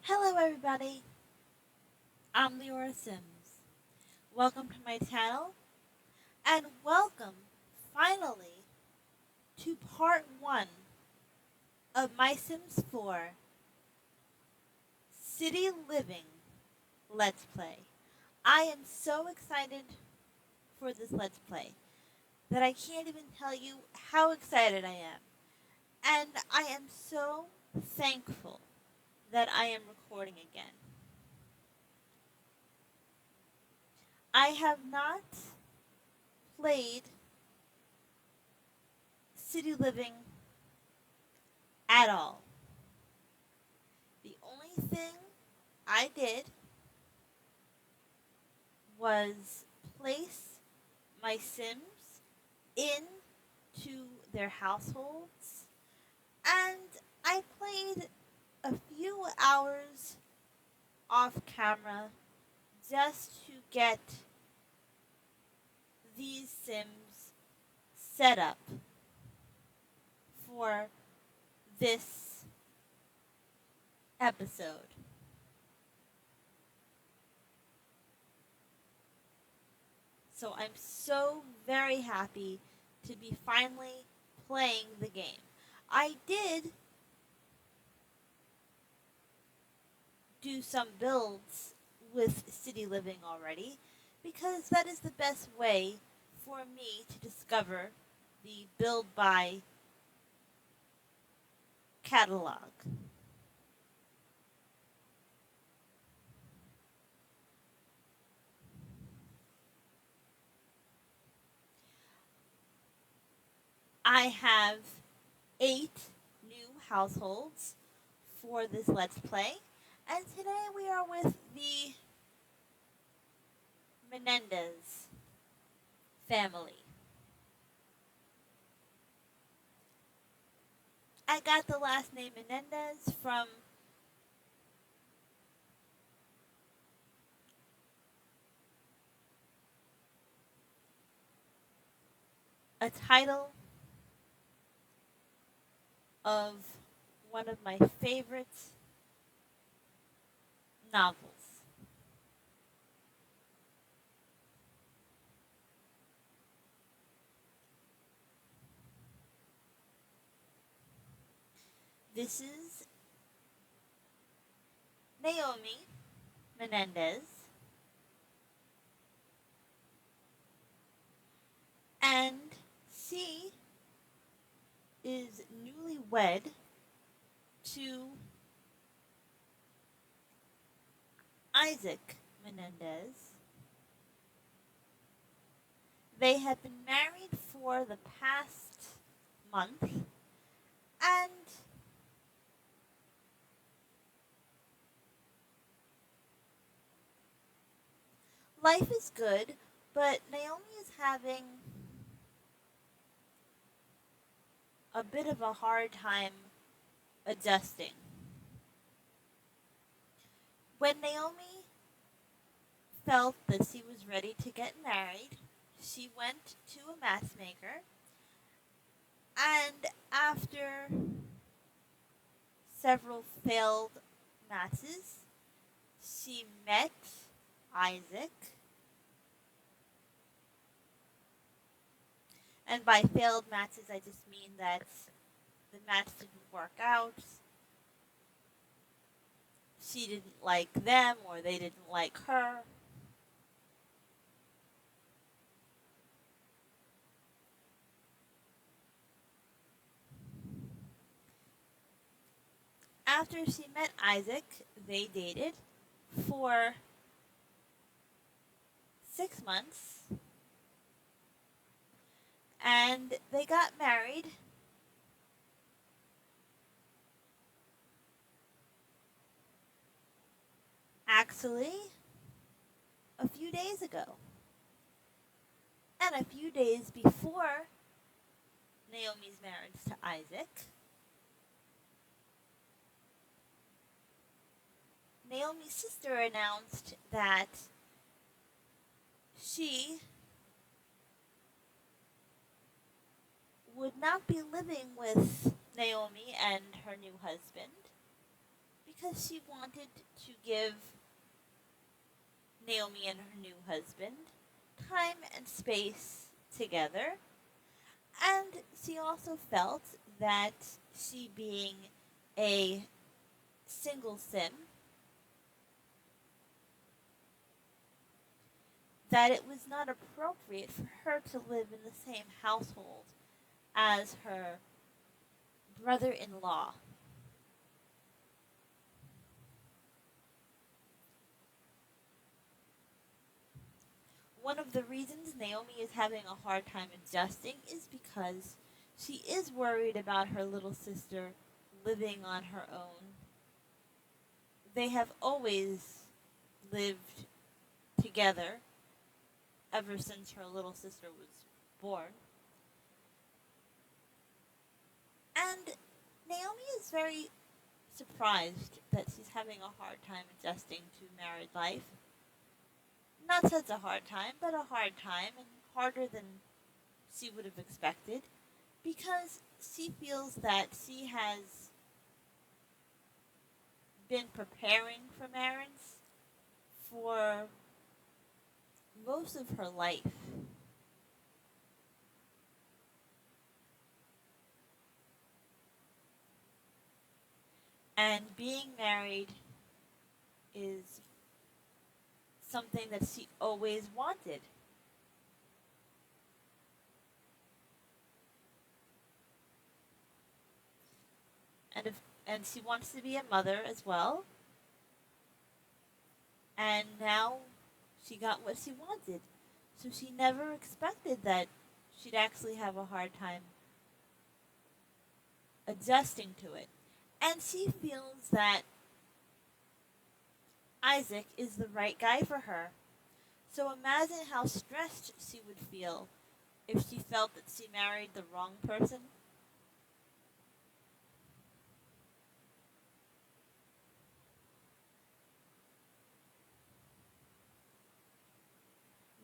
Hello, everybody. I'm Leora Sims. Welcome to my channel, and welcome finally to part one of my Sims 4 City Living Let's Play. I am so excited for this Let's Play that I can't even tell you how excited I am. And I am so thankful that I am recording again. I have not played City Living at all. The only thing I did was place my Sims into their households, and I played a few hours off camera just to get these Sims set up for this episode. So I'm so very happy to be finally playing the game. I did do some builds with City Living already because that is the best way for me to discover the build by catalog. I have 8 new households for this Let's Play, and today we are with the Menendez family. I got the last name Menendez from a title of one of my favorite novels. This is Naomi Menendez, and she is newlywed to Isaac Menendez. They have been married for the past month, and life is good, but Naomi is having a bit of a hard time adjusting. When Naomi felt that she was ready to get married, she went to a matchmaker, and after several failed matches, she met Isaac. And by failed matches, I just mean that the match didn't work out. She didn't like them, or they didn't like her. After she met Isaac, they dated for 6 months, and they got married actually a few days ago. And a few days before Naomi's marriage to Isaac, Naomi's sister announced that she would not be living with Naomi and her new husband because she wanted to give Naomi and her new husband time and space together, and she also felt that she being a single sim, that it was not appropriate for her to live in the same household as her brother in law. One of the reasons Naomi is having a hard time adjusting is because she is worried about her little sister living on her own. They have always lived together ever since her little sister was born. And Naomi is very surprised that she's having a hard time adjusting to married life. Not such a hard time, but a hard time, and harder than she would have expected, because she feels that she has been preparing for marriage for most of her life. And being married is something that she always wanted. And she wants to be a mother as well. And now she got what she wanted. So she never expected that she'd actually have a hard time adjusting to it. And she feels that Isaac is the right guy for her. So imagine how stressed she would feel if she felt that she married the wrong person.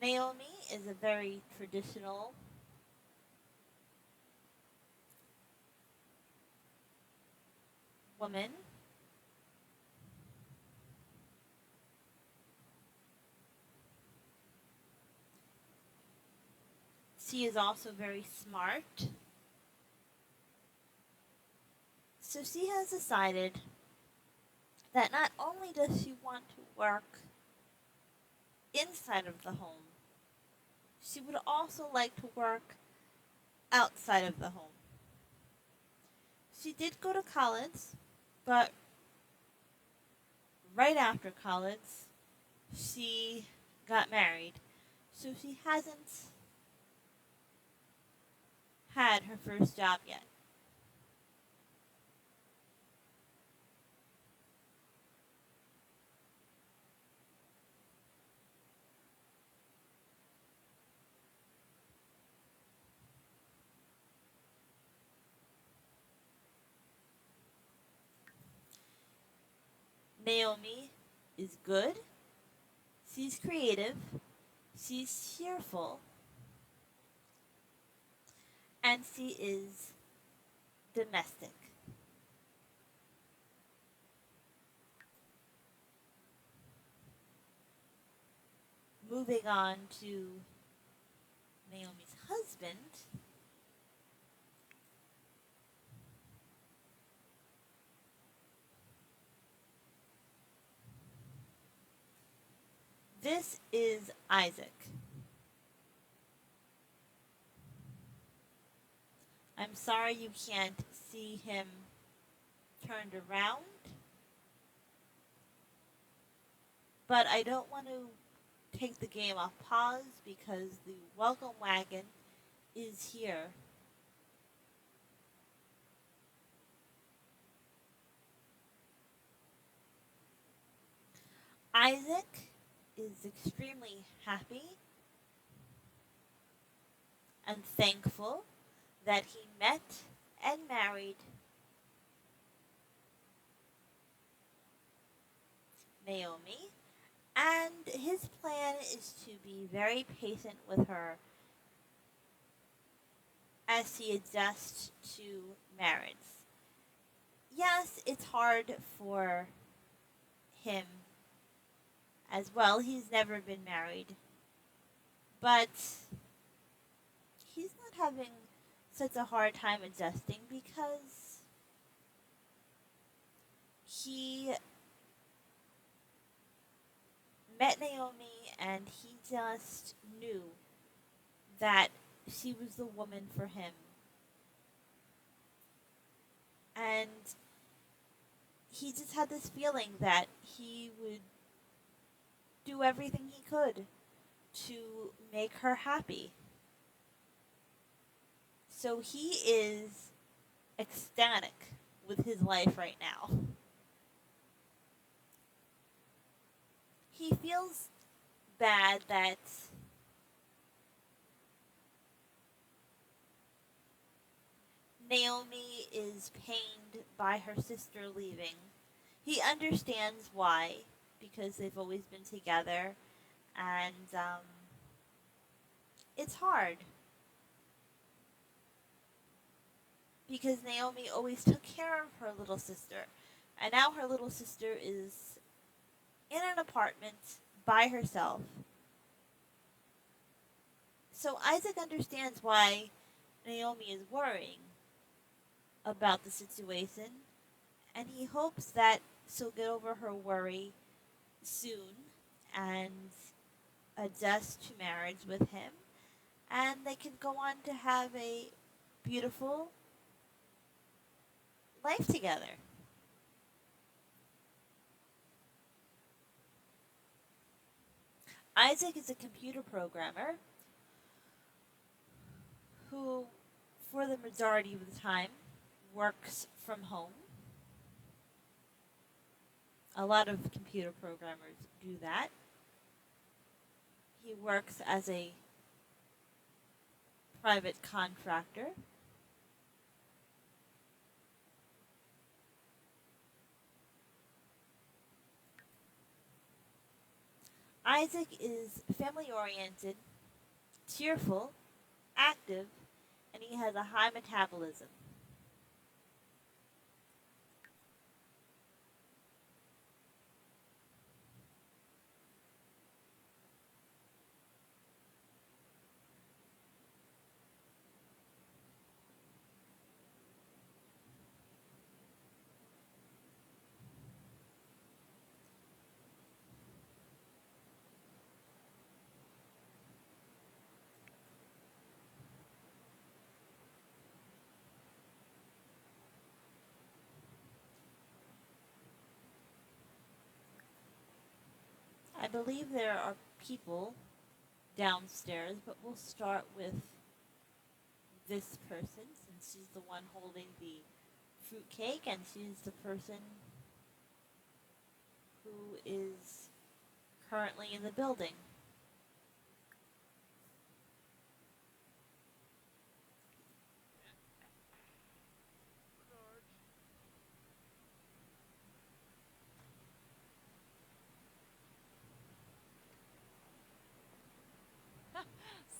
Naomi is a very traditional woman. She is also very smart. So she has decided that not only does she want to work inside of the home, she would also like to work outside of the home. She did go to college, but right after college, she got married. So she hasn't had her first job yet. Naomi is good, she's creative, she's cheerful, and she is domestic. Moving on to Naomi's husband, this is Isaac. I'm sorry you can't see him turned around, but I don't want to take the game off pause because the welcome wagon is here. Isaac is extremely happy and thankful that he met and married Naomi, and his plan is to be very patient with her as he adjusts to marriage. Yes, it's hard for him as well. He's never been married, but he's not having such a hard time adjusting because he met Naomi and he just knew that she was the woman for him. And he just had this feeling that he would do everything he could to make her happy. So he is ecstatic with his life right now. He feels bad that Naomi is pained by her sister leaving. He understands why, because they've always been together, and it's hard. Because Naomi always took care of her little sister, and now her little sister is in an apartment by herself. So Isaac understands why Naomi is worrying about the situation, and he hopes that she'll get over her worry soon and adjust to marriage with him, and they can go on to have a beautiful life together. Isaac is a computer programmer who, for the majority of the time, works from home. A lot of computer programmers do that. He works as a private contractor. Isaac is family oriented, cheerful, active, and he has a high metabolism. I believe there are people downstairs, but we'll start with this person since she's the one holding the fruitcake and she's the person who is currently in the building.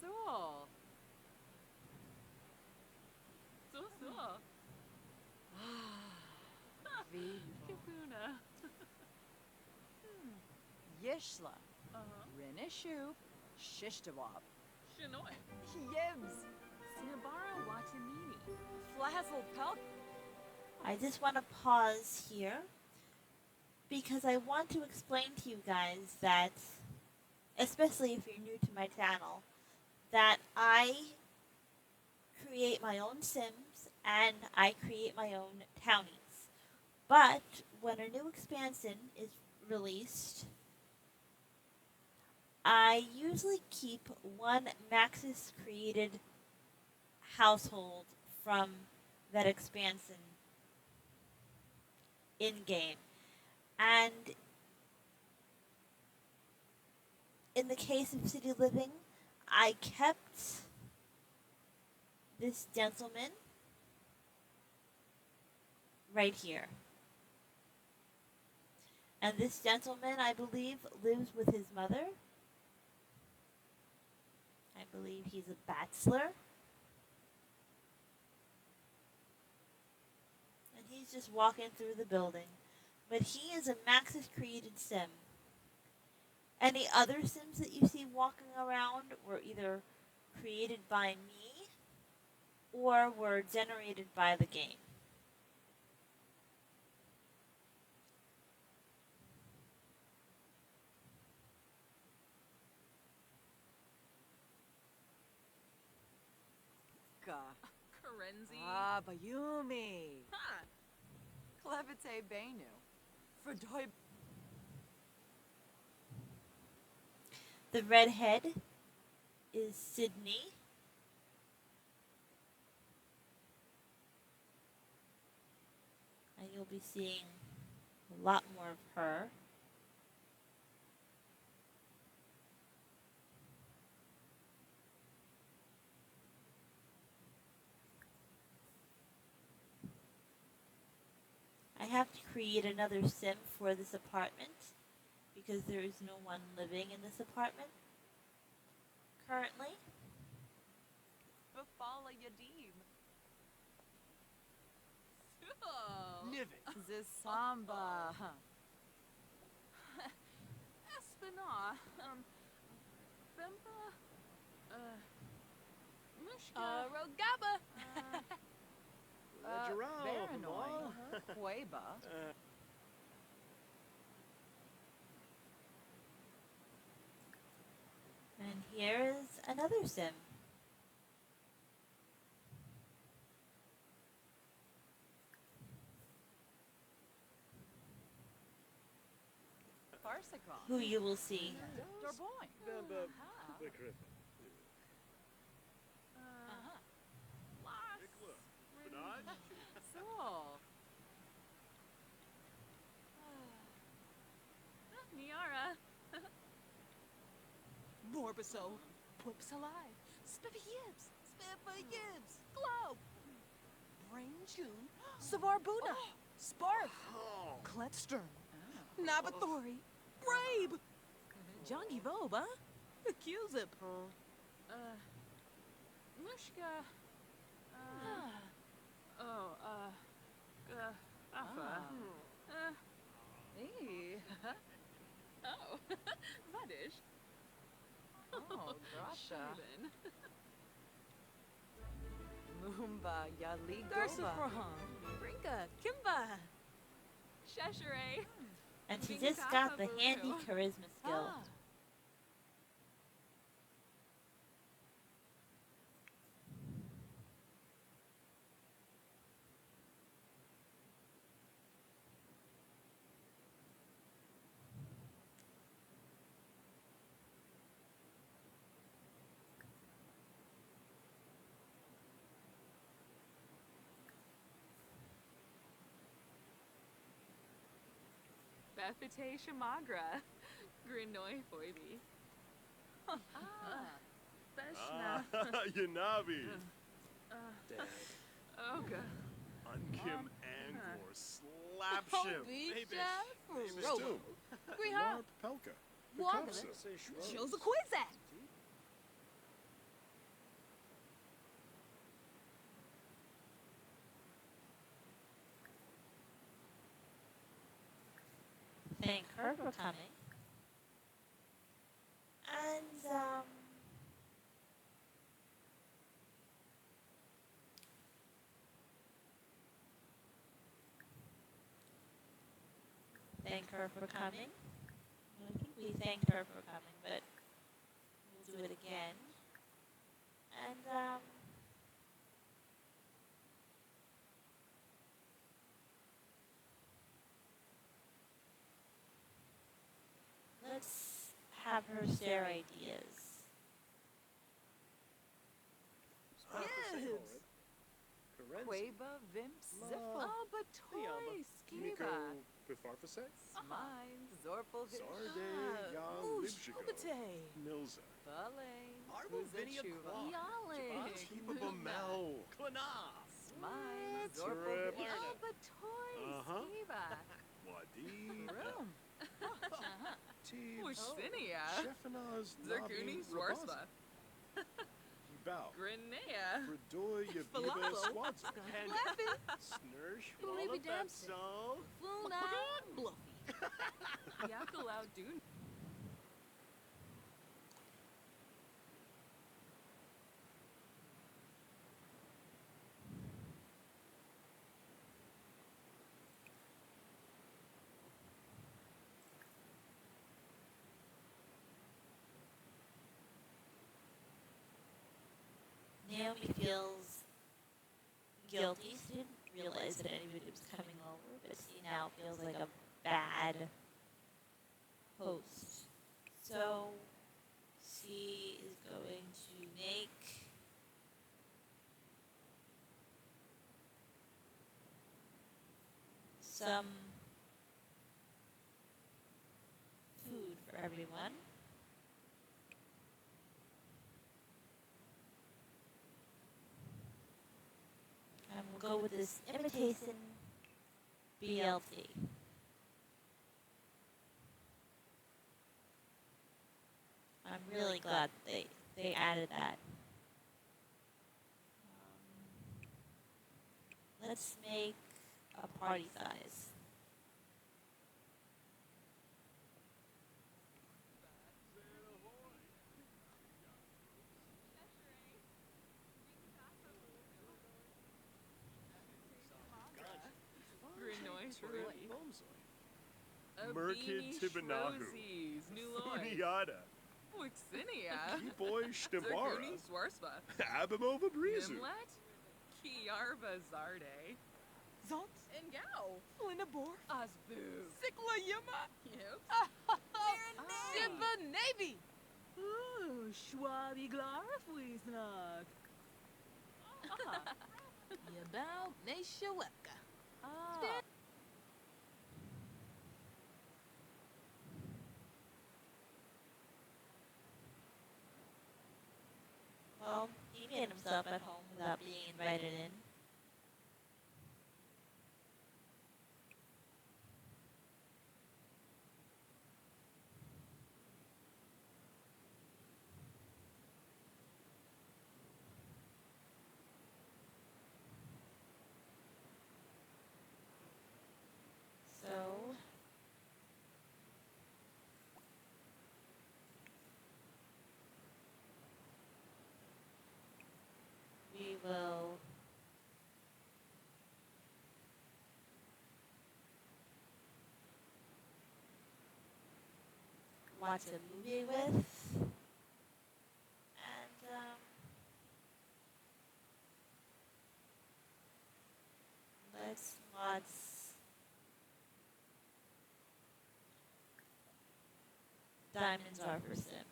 Så. Så. Kapuna. Yishla, Uh-huh. Renishu, Shishtawab, Shinoi. Yibs, Sinabara Watanini. Flazzle Pelk. I just want to pause here because I want to explain to you guys that, especially if you're new to my channel, that I create my own Sims and I create my own townies. But when a new expansion is released, I usually keep one Maxis created household from that expansion in game. And in the case of City Living, I kept this gentleman right here. And this gentleman, I believe, lives with his mother. I believe he's a bachelor. And he's just walking through the building. but he is a Maxis created sim. Any other sims that you see walking around were either created by me or were generated by the game. Karenzi. Ah, Bayumi. Ha! Klevite Benu. Ferdoi. The redhead is Sydney. And you'll be seeing a lot more of her. I have to create another sim for this apartment because there is no one living in this apartment currently. Befala Yadim. Oh. Zisamba. Espina. Bemba. Mushka. Rogaba. Gerald, Baranoi. Queba. And here is another sim. Farsicon. Who you will see. Dorboin. Bemba Ah. Bikrip. Las. Nicola. Bernard. So. Niara. Morbiso. Pups alive. Spiffy Yibs. Spiffa Yibs. Glow. Brain June. Savarbuna. Sparf. Oh. Kletstern. Nabathori. Brabe. Jungy Voba. Accusip. Mushka. Affa. Hey. Oh. Vadish. Oh, Grasha. Sharden. Mumba Yali Garsafrahan. Brinka. Kimba. Sheshere. And she Being just got the Kaka handy Buru. charisma skill. Bethite Shamagra. Grinoi Foibi. Beshna. Yanabi. Dad. Oga. Unkim Angor. Slapship. Robo. Lar Pelka. Wagner. Chose a Quizat. Thank her for coming. And, thank her for coming. I think we thanked her for coming, but we'll do it again. And, let's have her share ideas. Yes. Karenzi. Queba Vimps Ma. Ziffle. Oh, but toy Nico skiva. Bifarfase. Mine. Zorful Sarde Ya Libshigo. Milza. Bale. Arbo Vinia Qua. Yale. Tipa Bamel. Klana. Mine. That's Zorful rip. Oh, but toy Uh-huh. skiva. Wadi. Room. Teebs. Ushinia. Sheffinaz. Zerkuni Swarspa. Bow. Grenea. Fredoy Yabiba Falafel. Swanson. And Flappy. Snursh Believe Walla it, damn sick. Betso. Fluna. Bluffy. Yakalau Dune. Naomi feels guilty. She didn't realize that anybody was coming over, but she now feels like a bad host. So she is going to make some food for everyone. And we'll go with this imitation BLT. I'm really glad they added that. Let's make a party size. Grenoy. Merkid Tibanahu. New Lloyd. Funiata. Wixinia. Boy Shtambara. Zerguni Swarspa. Abimova Breezu. Nimlet. Kiarva Zarde. Zont. And Gao. Linabor. Osboo. Sikla Yuma. Yep. Shiva Navy. Ooh, Schwabi Glarfwiesnag. Yabao Neshaweka. Ah. Well, he made himself at home without being invited in. So we will watch a movie with, and let's watch Diamonds Are for Sims.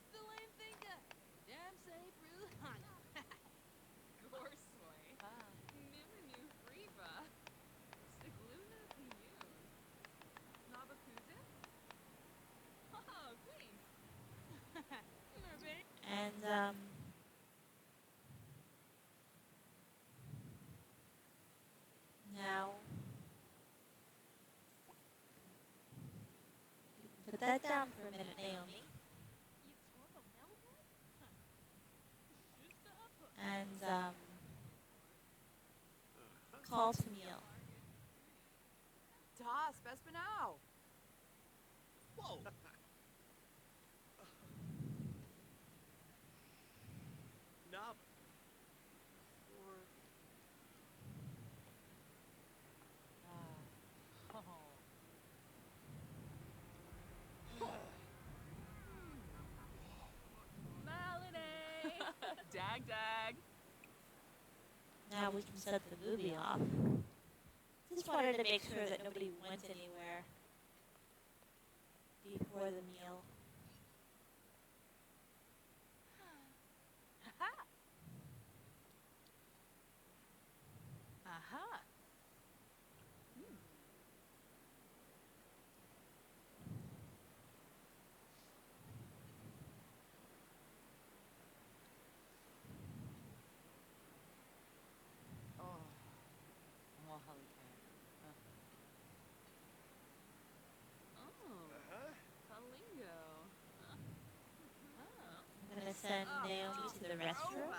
Still ain't thinking. Damn safe, Ruhan. Gorsoy. Niminu Friva. Sigluna Piyun. Nabakuza. Oh, Queen. And now put that down for a minute, Naomi. And call to meal. Das, Bespinau. Whoa. Nab. Or Melody. Dag Dag. Now we can set the movie off. Just wanted to make sure that nobody went anywhere before the meal. Aha. Oh. Mohalikan. send Oh, Naomi to the restroom.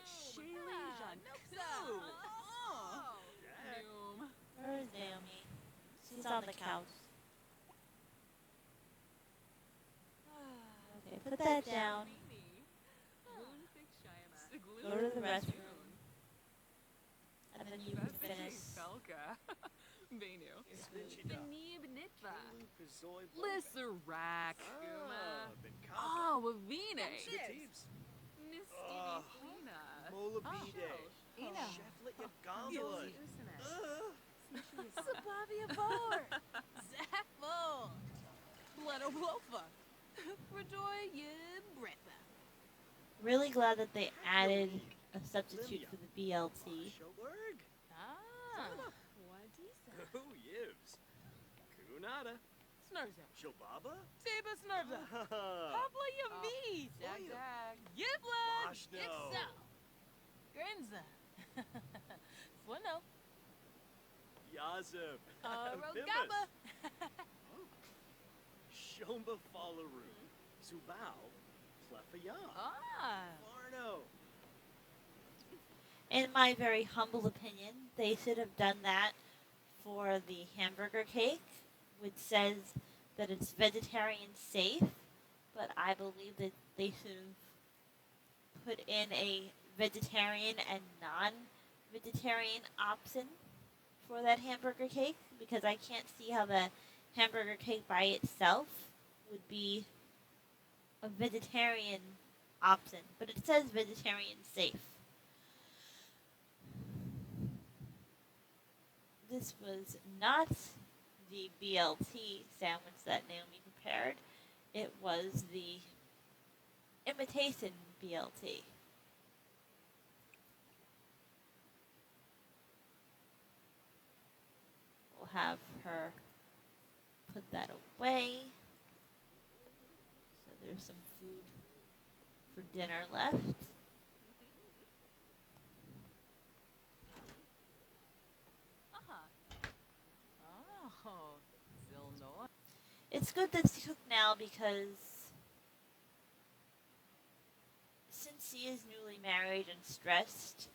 Shaylee Noom. Jack. Noom. Where is Naomi? She's on the couch. Okay, put that down. Beanie. Moonfix Shyama. Go to the restroom, and then you can That's finish Felka. Benu. your food. Snitchida. Benib Nitva. Kalu Pizoi Boga. Lissarak. Ah, Ben Kapa. Oh, Wavine. Smitibs. Nistini Flina. Molabide. Ina. Cheflet Yagambla. Sabavia Bar. Zaffo. Bledo Blofa. Radoy Yibretha. Really glad that they added a substitute for the BLT. Showberg. Ah. What is that? Who yivs? Kunada. Snurza. Shobaba. Seba Snurza. Pabla Yami. Dag dag. Yibla. Moshno. Itza. Grinza. Swano. Yazib. Rogaba. Shomba Falaru. Subao. Plefaya. Ah. Farno. In my very humble opinion, they should have done that for the hamburger cake, which says that it's vegetarian safe, but I believe that they should have put in a vegetarian and non-vegetarian option for that hamburger cake, because I can't see how the hamburger cake by itself would be a vegetarian option, but it says vegetarian safe. This was not the BLT sandwich that Naomi prepared. It was the imitation BLT. We'll have her put that away. So there's some food for dinner left. Oh. Zilnoa. It's good that she cooked now because since she is newly married and stressed,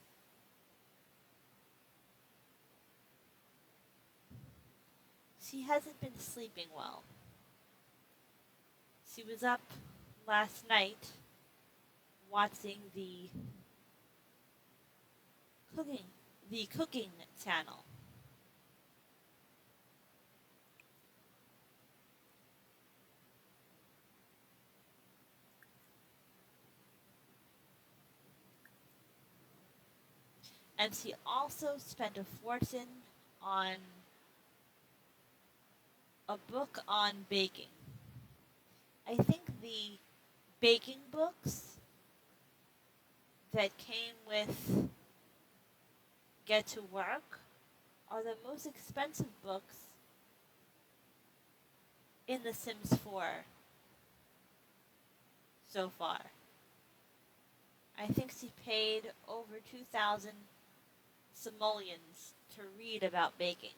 she hasn't been sleeping well. She was up last night watching the cooking channel. And she also spent a fortune on a book on baking. I think the baking books that came with Get to Work are the most expensive books in The Sims 4 so far. I think she paid over 2,000 simoleons to read about baking.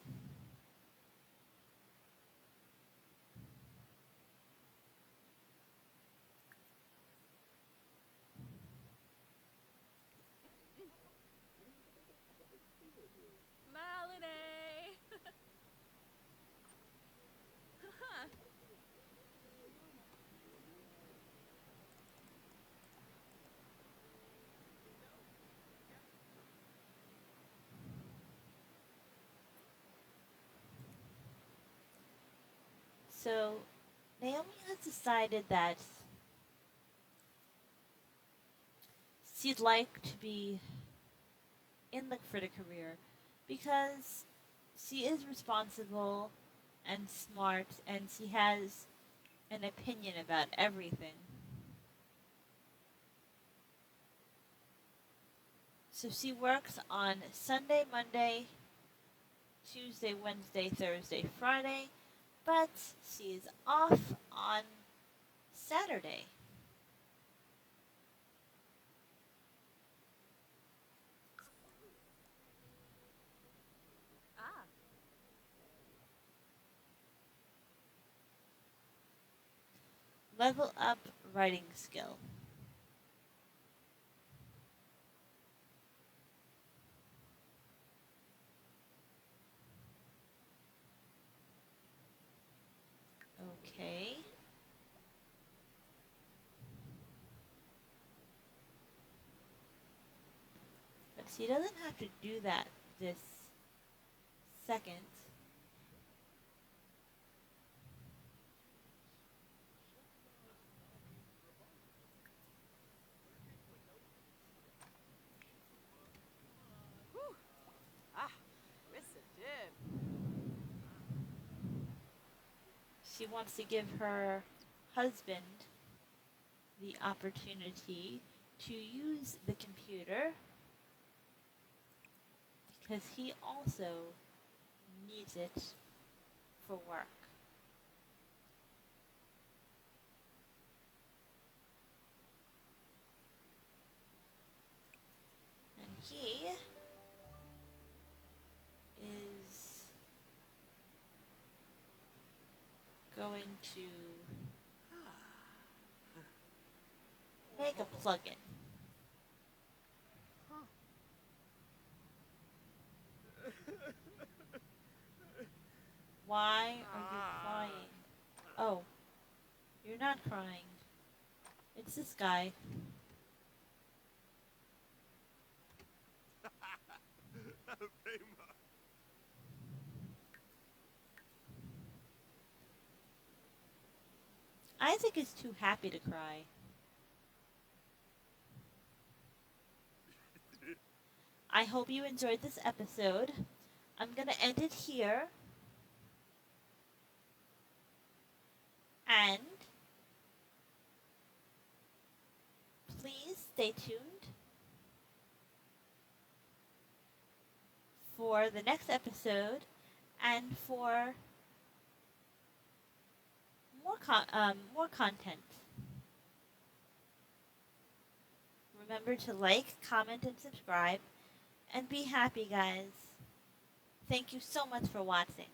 Malinae. So, Naomi has decided that she'd like to be in the critic career because she is responsible and smart and she has an opinion about everything. So she works on Sunday, Monday, Tuesday, Wednesday, Thursday, Friday, but she is off on Saturday. Ah. Level up writing skill. She doesn't have to do that this second. Whew. Ah, receptive. She wants to give her husband the opportunity to use the computer because he also needs it for work. And he is going to make a plugin. Why are you crying? Oh, you're not crying. It's this guy. Isaac is too happy to cry. I hope you enjoyed this episode. I'm going to end it here. And please stay tuned for the next episode and for more content. Remember to like, comment, and subscribe. And be happy, guys. Thank you so much for watching.